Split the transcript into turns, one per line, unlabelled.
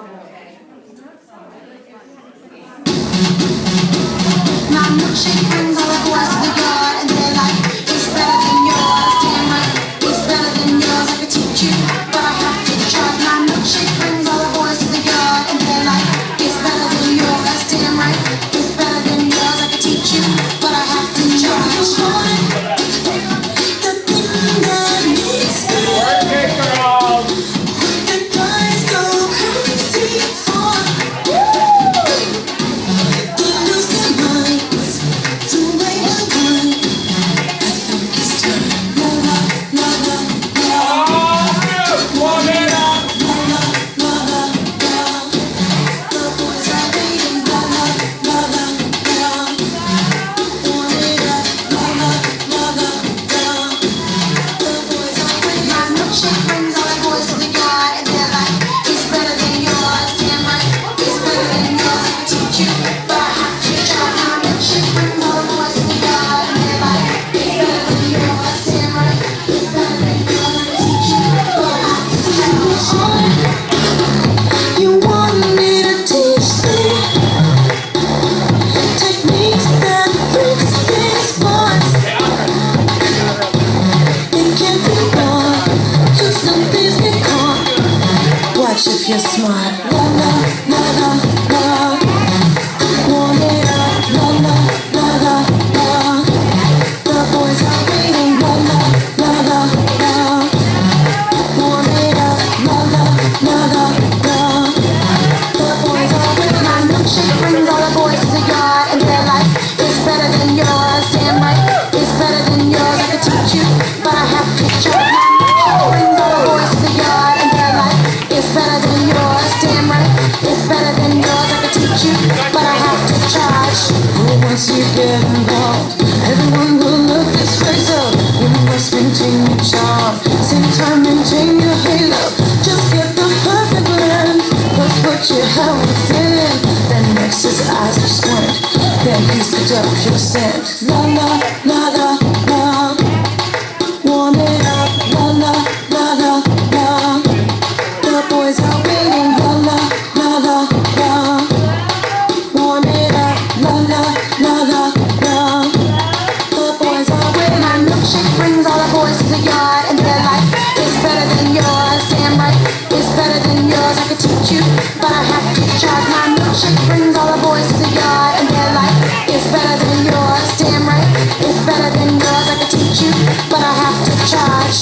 My milkshake brings all the boys to the yard, and they're like, it's better than yours. Damn right, it's better than yours. I could teach you, but I have to charge. My milkshake brings all the boys to the yard, and they're like, it's better than yours. Damn right, it's better than yours. I could teach you, but I have to charge. The thing that makes me the guys go crazy for. They lose their minds the way I want. I think it's time. La la la la la. La la la la la. The boys are waiting. La la la la la. Want it up. La la la la la. The boys are waiting. My milkshake brings all the boys to the yard, and they're like, it's better than yours. Damn right, it's better than yours. I can teach you, but I have to try. My milkshake brings all the boys to the yard, and they're like, it's better than yours. Damn right, it's better than yours. I can teach you, but I have to try. You want me to teach me techniques that fix these boys. It can't be wrong, 'cause some things get caught. Watch if you're smart. La la la la la. Want it up. La la la la la. The boys are waiting. La la la la la. Want it up. La la la la la. The boys are waiting. My milkshake brings all the boys to the yard, and they're like, it's better than yours. Damn right, it's better than yours. I could teach you, but I have to try. My milkshake brings all the boys to the yard, and they're like, it's better than yours. Damn right, it's better than yours. I could teach you, but I have to charge. Once you get involved, everyone will look this face up. You must maintain your charm, same time maintain your halo. Just get the perfect blend. Plus what you have within. Then next his eyes will squint. Then he's the duck you'll send. La la la la la. Want it up. La la la la la. The boys are waiting. La la la la la. Want it up. La la la la la. The boys are waiting. My milkshake brings all the boys to the yard, and they're like, it's better than yours. Damn right, it's better than yours. I could teach you, but I have to charge. My milkshake brings all the boys to the yard, and they're like, it's better than yours. Damn right, it's better than yours. I could teach you, but I have to charge.